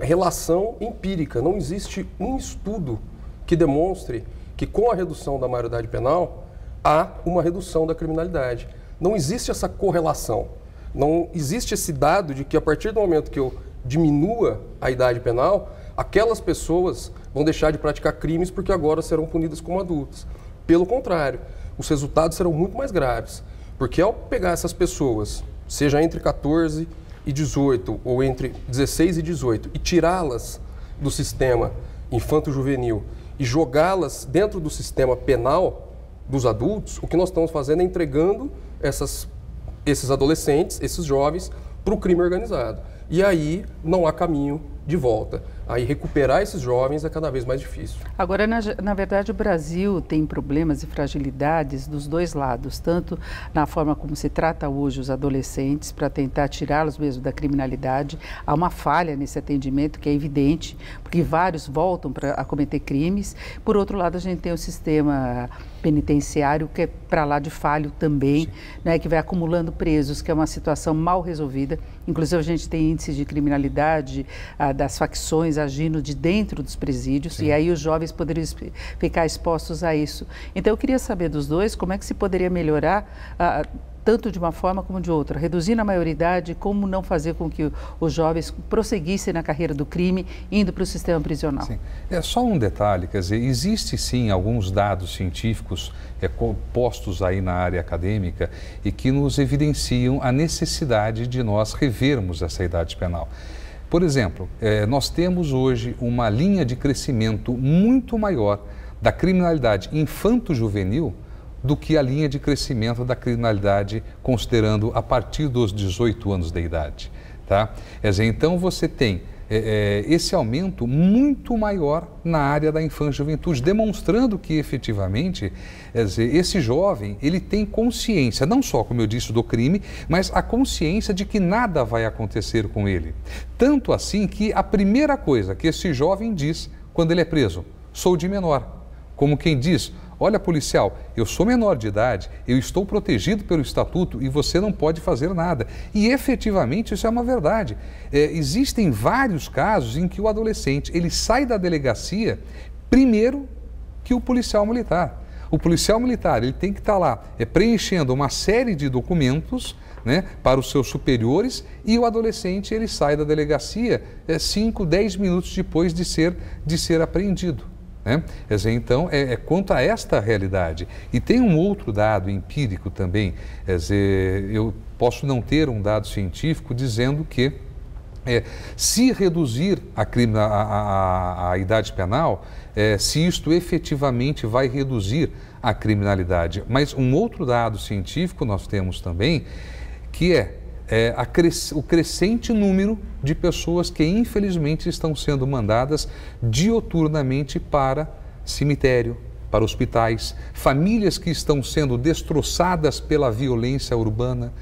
relação empírica. Não existe um estudo que demonstre que com a redução da maioridade penal há uma redução da criminalidade. Não existe essa correlação. Não existe esse dado de que a partir do momento que eu diminua a idade penal, aquelas pessoas vão deixar de praticar crimes porque agora serão punidas como adultas. Pelo contrário, os resultados serão muito mais graves, porque ao pegar essas pessoas, seja entre 14 e 18 ou entre 16 e 18, e tirá-las do sistema infanto-juvenil e jogá-las dentro do sistema penal dos adultos, o que nós estamos fazendo é entregando esses adolescentes, esses jovens, para o crime organizado. E aí não há caminho de volta. Aí recuperar esses jovens é cada vez mais difícil. Agora, na verdade, o Brasil tem problemas e fragilidades dos dois lados, tanto na forma como se trata hoje os adolescentes para tentar tirá-los mesmo da criminalidade. Há uma falha nesse atendimento que é evidente, porque vários voltam a cometer crimes. Por outro lado, a gente tem o sistema penitenciário que é para lá de falho também, né, que vai acumulando presos, que é uma situação mal resolvida. Inclusive, a gente tem índices de criminalidade das facções agindo de dentro dos presídios. Sim. E aí os jovens poderiam ficar expostos a isso. Então, eu queria saber dos dois como é que se poderia melhorar tanto de uma forma como de outra, reduzindo a maioridade, como não fazer com que os jovens prosseguissem na carreira do crime, indo para o sistema prisional. Sim. É só um detalhe, quer dizer, existe sim alguns dados científicos postos aí na área acadêmica e que nos evidenciam a necessidade de nós revermos essa idade penal. Por exemplo, nós temos hoje uma linha de crescimento muito maior da criminalidade infanto-juvenil do que a linha de crescimento da criminalidade, considerando a partir dos 18 anos de idade. Tá? Quer dizer, então você tem esse aumento muito maior na área da infância e juventude, demonstrando que efetivamente, quer dizer, esse jovem ele tem consciência, não só, como eu disse, do crime, mas a consciência de que nada vai acontecer com ele. Tanto assim que a primeira coisa que esse jovem diz quando ele é preso, sou de menor. Como quem diz, olha, policial, eu sou menor de idade, eu estou protegido pelo estatuto e você não pode fazer nada. E efetivamente isso é uma verdade. Existem vários casos em que o adolescente ele sai da delegacia primeiro que o policial militar. O policial militar ele tem que estar lá preenchendo uma série de documentos, né, para os seus superiores, e o adolescente ele sai da delegacia 5, 10 minutos depois de ser apreendido. Né? Quer dizer, então, quanto a esta realidade. E tem um outro dado empírico também, quer dizer, eu posso não ter um dado científico dizendo que se reduzir a idade penal, se isto efetivamente vai reduzir a criminalidade. Mas um outro dado científico nós temos também, que o crescente número de pessoas que infelizmente estão sendo mandadas dioturnamente para cemitério, para hospitais, famílias que estão sendo destroçadas pela violência urbana.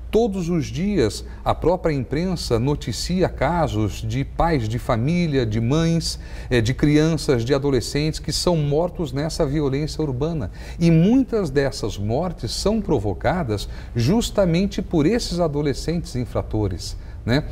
Todos os dias a própria imprensa noticia casos de pais de família, de mães, de crianças, de adolescentes que são mortos nessa violência urbana. E muitas dessas mortes são provocadas justamente por esses adolescentes infratores, né?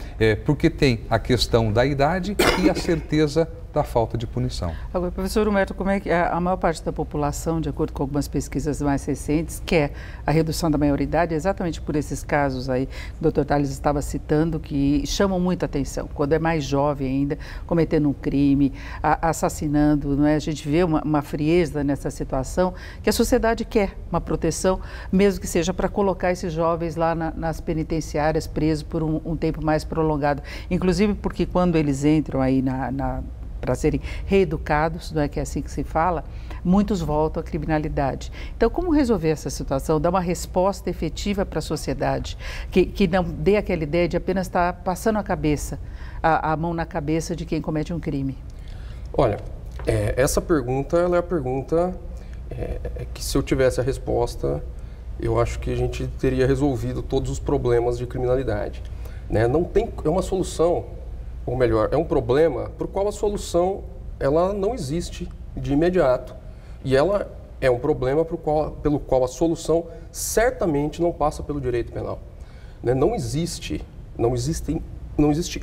Porque tem a questão da idade e a certeza da falta de punição. Agora, professor Humberto, como é que a maior parte da população, de acordo com algumas pesquisas mais recentes, quer a redução da maioridade exatamente por esses casos aí que o Dr. Tales estava citando, que chamam muita atenção, quando é mais jovem ainda, cometendo um crime, assassinando, não é? A gente vê uma frieza nessa situação, que a sociedade quer uma proteção, mesmo que seja para colocar esses jovens lá nas penitenciárias, presos por um tempo mais prolongado. Inclusive porque quando eles entram aí para serem reeducados, não é que é assim que se fala, muitos voltam à criminalidade. Então, como resolver essa situação? Dar uma resposta efetiva para a sociedade, que não dê aquela ideia de apenas estar passando a mão na cabeça de quem comete um crime? Olha, essa pergunta ela é a pergunta que, se eu tivesse a resposta, eu acho que a gente teria resolvido todos os problemas de criminalidade. Né? Não tem, é uma solução, ou melhor, é um problema para o qual a solução ela não existe de imediato, e ela é um problema pelo qual a solução certamente não passa pelo direito penal. Né? Não existe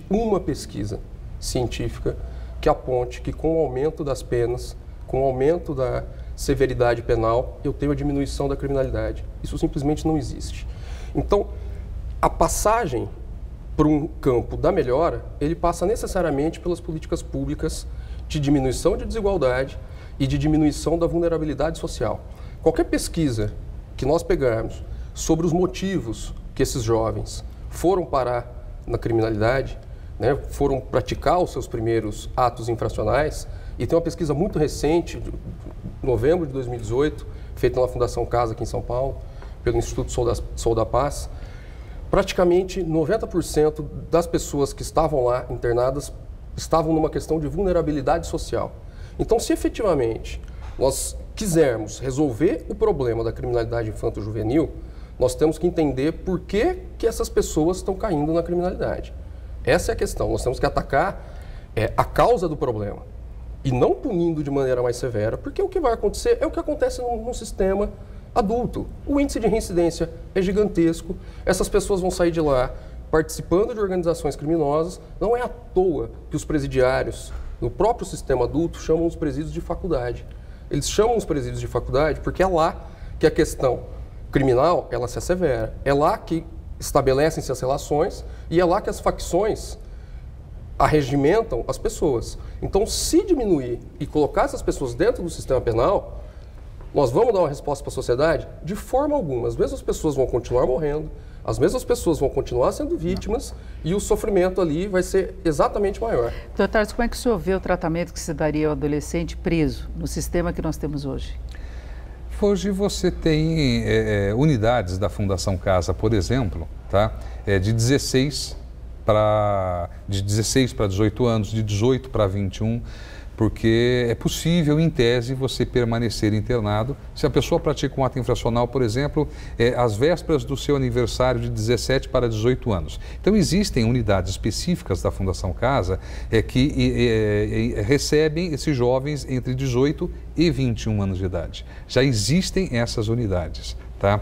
uma pesquisa científica que aponte que com o aumento das penas, com o aumento da severidade penal, eu tenho a diminuição da criminalidade. Isso simplesmente não existe. Então, a passagem para um campo da melhora, ele passa necessariamente pelas políticas públicas de diminuição de desigualdade e de diminuição da vulnerabilidade social. Qualquer pesquisa que nós pegarmos sobre os motivos que esses jovens foram parar na criminalidade, né, foram praticar os seus primeiros atos infracionais, e tem uma pesquisa muito recente, de novembro de 2018, feita na Fundação Casa aqui em São Paulo, pelo Instituto Sou da Paz. Praticamente 90% das pessoas que estavam lá internadas estavam numa questão de vulnerabilidade social. Então, se efetivamente nós quisermos resolver o problema da criminalidade infanto-juvenil, nós temos que entender por que essas pessoas estão caindo na criminalidade. Essa é a questão. Nós temos que atacar a causa do problema e não punindo de maneira mais severa, porque o que vai acontecer é o que acontece no sistema adulto. O índice de reincidência é gigantesco, essas pessoas vão sair de lá participando de organizações criminosas. Não é à toa que os presidiários, no próprio sistema adulto, chamam os presídios de faculdade. Eles chamam os presídios de faculdade porque é lá que a questão criminal ela se assevera, é lá que estabelecem-se as relações e é lá que as facções arregimentam as pessoas. Então, se diminuir e colocar essas pessoas dentro do sistema penal, nós vamos dar uma resposta para a sociedade? De forma alguma. As mesmas pessoas vão continuar morrendo, as mesmas pessoas vão continuar sendo vítimas e o sofrimento ali vai ser exatamente maior. Doutor Tales, como é que o senhor vê o tratamento que se daria ao adolescente preso no sistema que nós temos hoje? Hoje você tem unidades da Fundação Casa, por exemplo, tá? De 16 para 18 anos, de 18 para 21, porque é possível, em tese, você permanecer internado. Se a pessoa pratica um ato infracional, por exemplo, às vésperas do seu aniversário de 17 para 18 anos. Então, existem unidades específicas da Fundação Casa que recebem esses jovens entre 18 e 21 anos de idade. Já existem essas unidades, tá?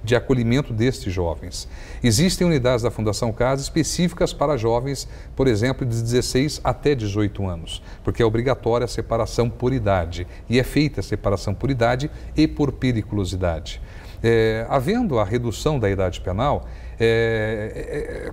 De acolhimento destes jovens. Existem unidades da Fundação Casa específicas para jovens, por exemplo, de 16 até 18 anos, porque é obrigatória a separação por idade, e é feita a separação por idade e por periculosidade. Havendo a redução da idade penal,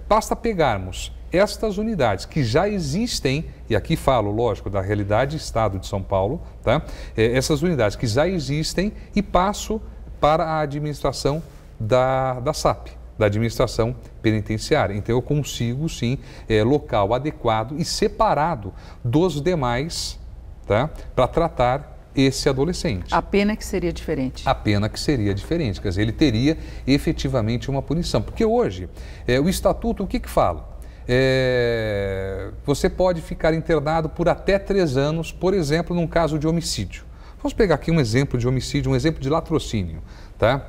basta pegarmos estas unidades que já existem, e aqui falo, lógico, da realidade Estado de São Paulo, tá? Essas unidades que já existem, e passo para a administração da SAP, da administração penitenciária. Então eu consigo sim local adequado e separado dos demais, tá? Para tratar esse adolescente. A pena que seria diferente. A pena que seria diferente, quer dizer, ele teria efetivamente uma punição. Porque hoje, o Estatuto, o que fala? Você pode ficar internado por até 3 anos, por exemplo, num caso de homicídio. Vamos pegar aqui um exemplo de homicídio, um exemplo de latrocínio, tá?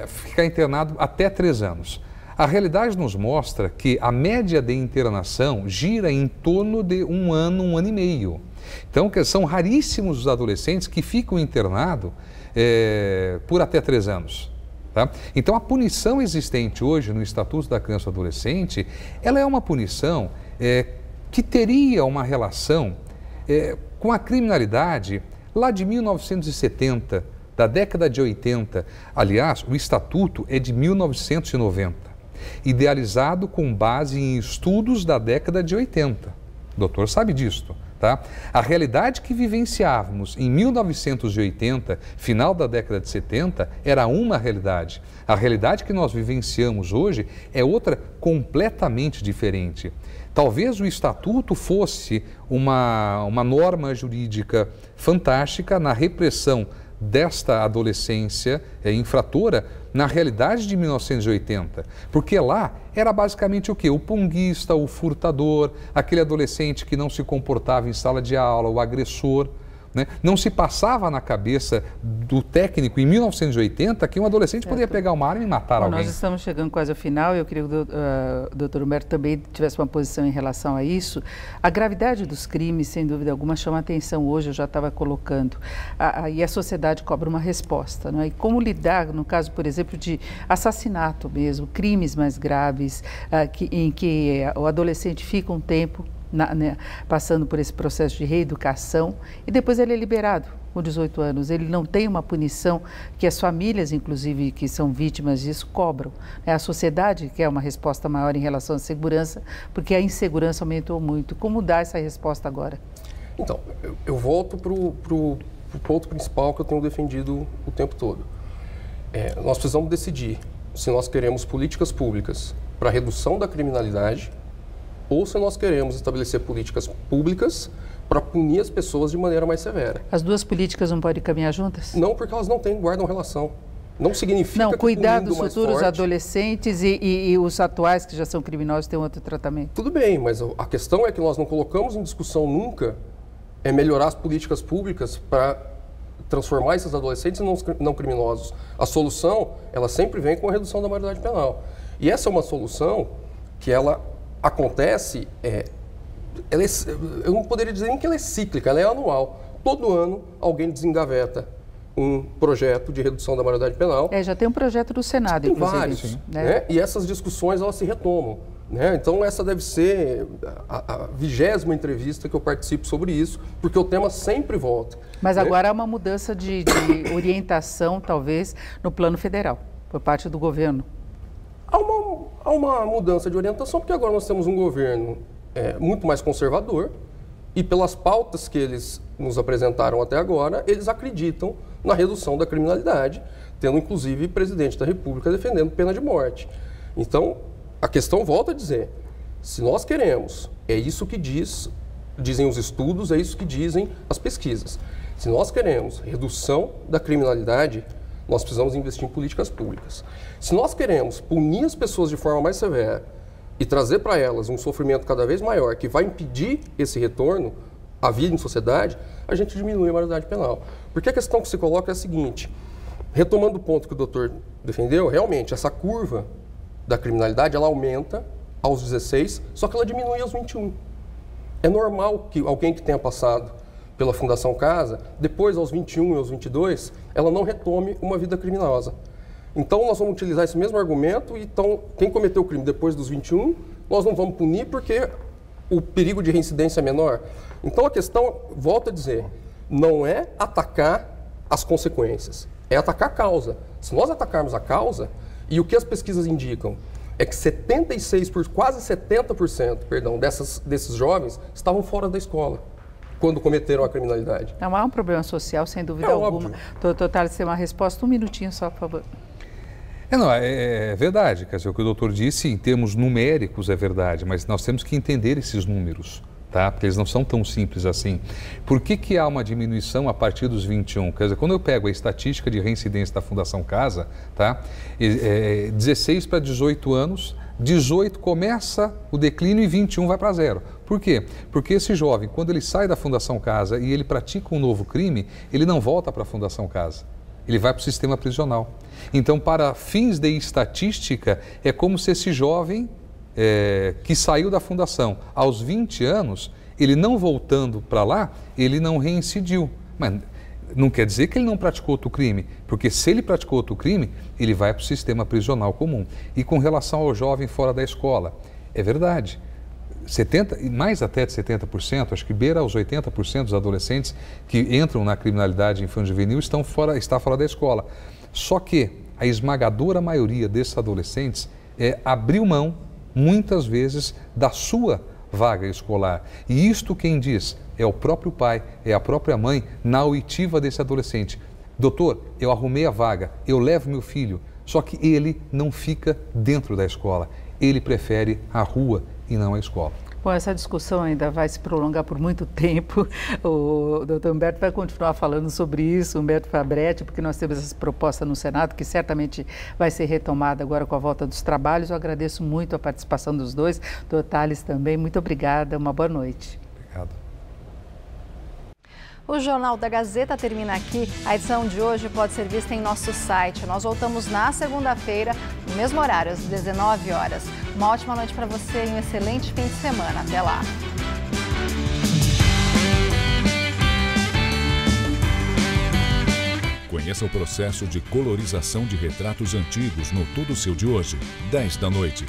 Ficar internado até 3 anos. A realidade nos mostra que a média de internação gira em torno de 1 ano, 1 ano e meio. Então, são raríssimos os adolescentes que ficam internados por até 3 anos. Tá? Então, a punição existente hoje no Estatuto da Criança e do Adolescente, ela é uma punição que teria uma relação com a criminalidade lá de 1970, da década de 80. Aliás, o Estatuto é de 1990, idealizado com base em estudos da década de 80. O doutor sabe disso, tá? A realidade que vivenciávamos em 1980, final da década de 70, era uma realidade. A realidade que nós vivenciamos hoje é outra completamente diferente. Talvez o Estatuto fosse uma norma jurídica fantástica na repressão desta adolescência infratora na realidade de 1980, porque lá era basicamente o quê? O punguista, o furtador, aquele adolescente que não se comportava em sala de aula, o agressor, né? Não se passava na cabeça do técnico em 1980 que um adolescente poderia pegar uma arma e matar alguém. Nós estamos chegando quase ao final e eu queria que o doutor Humberto também tivesse uma posição em relação a isso. A gravidade dos crimes, sem dúvida alguma, chama atenção hoje, eu já estava colocando, e a sociedade cobra uma resposta, não é? E como lidar, no caso, por exemplo, de assassinato mesmo, crimes mais graves, em que o adolescente fica um tempo passando por esse processo de reeducação e depois ele é liberado com 18 anos. Ele não tem uma punição que as famílias, inclusive, que são vítimas disso, cobram. A sociedade quer uma resposta maior em relação à segurança, porque a insegurança aumentou muito. Como dar essa resposta agora? Então, eu volto para o ponto principal que eu tenho defendido o tempo todo. Nós precisamos decidir se nós queremos políticas públicas para a redução da criminalidade ou se nós queremos estabelecer políticas públicas para punir as pessoas de maneira mais severa. As duas políticas não podem caminhar juntas? Não, porque elas não guardam relação. Não significa que cuidar dos futuros adolescentes e os atuais que já são criminosos têm outro tratamento. Tudo bem, mas a questão é que nós não colocamos em discussão nunca melhorar as políticas públicas para transformar esses adolescentes em não criminosos. A solução, ela sempre vem com a redução da maioridade penal. E essa é uma solução que ela acontece, eu não poderia dizer nem que ela é cíclica, ela é anual. Todo ano alguém desengaveta um projeto de redução da maioridade penal. Já tem um projeto do Senado, tem inclusive. Vários, né? E essas discussões elas se retomam. Né? Então essa deve ser a 20ª entrevista que eu participo sobre isso, porque o tema sempre volta. Mas agora há uma mudança de orientação, talvez, no plano federal, por parte do governo. Há uma mudança de orientação, porque agora nós temos um governo muito mais conservador e pelas pautas que eles nos apresentaram até agora, eles acreditam na redução da criminalidade, tendo inclusive o presidente da República defendendo pena de morte. Então, a questão volta a dizer, se nós queremos, é isso que diz dizem os estudos, é isso que dizem as pesquisas. Se nós queremos redução da criminalidade, nós precisamos investir em políticas públicas. Se nós queremos punir as pessoas de forma mais severa e trazer para elas um sofrimento cada vez maior que vai impedir esse retorno à vida em sociedade, a gente diminui a maioridade penal. Porque a questão que se coloca é a seguinte, retomando o ponto que o doutor defendeu, realmente essa curva da criminalidade ela aumenta aos 16, só que ela diminui aos 21. É normal que alguém que tenha passado pela Fundação Casa, depois aos 21 e aos 22, ela não retome uma vida criminosa. Então nós vamos utilizar esse mesmo argumento, então quem cometeu o crime depois dos 21, nós não vamos punir porque o perigo de reincidência é menor. Então a questão, volto a dizer, não é atacar as consequências, é atacar a causa. Se nós atacarmos a causa, e o que as pesquisas indicam é que 76%, quase 70%, perdão, desses jovens estavam fora da escola quando cometeram a criminalidade. Não há um problema social, sem dúvida alguma. Doutor Thales, tem uma resposta, um minutinho só, por favor. É verdade, quer dizer, o que o doutor disse em termos numéricos é verdade, mas nós temos que entender esses números, tá? Porque eles não são tão simples assim. Por que há uma diminuição a partir dos 21? Quer dizer, quando eu pego a estatística de reincidência da Fundação Casa, tá? 16 para 18 anos, 18 começa o declínio e 21 vai para zero. Por quê? Porque esse jovem, quando ele sai da Fundação Casa e ele pratica um novo crime, ele não volta para a Fundação Casa. Ele vai para o sistema prisional. Então, para fins de estatística, é como se esse jovem que saiu da fundação aos 20 anos, ele não voltando para lá, ele não reincidiu. Mas não quer dizer que ele não praticou outro crime, porque se ele praticou outro crime, ele vai para o sistema prisional comum. E com relação ao jovem fora da escola, é verdade. 70%, mais até de 70%, acho que beira aos 80% dos adolescentes que entram na criminalidade infanto-juvenil está fora da escola. Só que a esmagadora maioria desses adolescentes abriu mão, muitas vezes, da sua vaga escolar. E isto quem diz é o próprio pai, é a própria mãe na oitiva desse adolescente. Doutor, eu arrumei a vaga, eu levo meu filho, só que ele não fica dentro da escola. Ele prefere a rua e não a escola. Bom, essa discussão ainda vai se prolongar por muito tempo. O doutor Humberto vai continuar falando sobre isso, Humberto Fabretti, porque nós temos essa proposta no Senado, que certamente vai ser retomada agora com a volta dos trabalhos. Eu agradeço muito a participação dos dois, doutor Thales também. Muito obrigada, uma boa noite. Obrigado. O Jornal da Gazeta termina aqui. A edição de hoje pode ser vista em nosso site. Nós voltamos na segunda-feira, no mesmo horário, às 19 horas. Uma ótima noite para você e um excelente fim de semana. Até lá! Conheça o processo de colorização de retratos antigos no Tudo Seu de hoje, 10 da noite.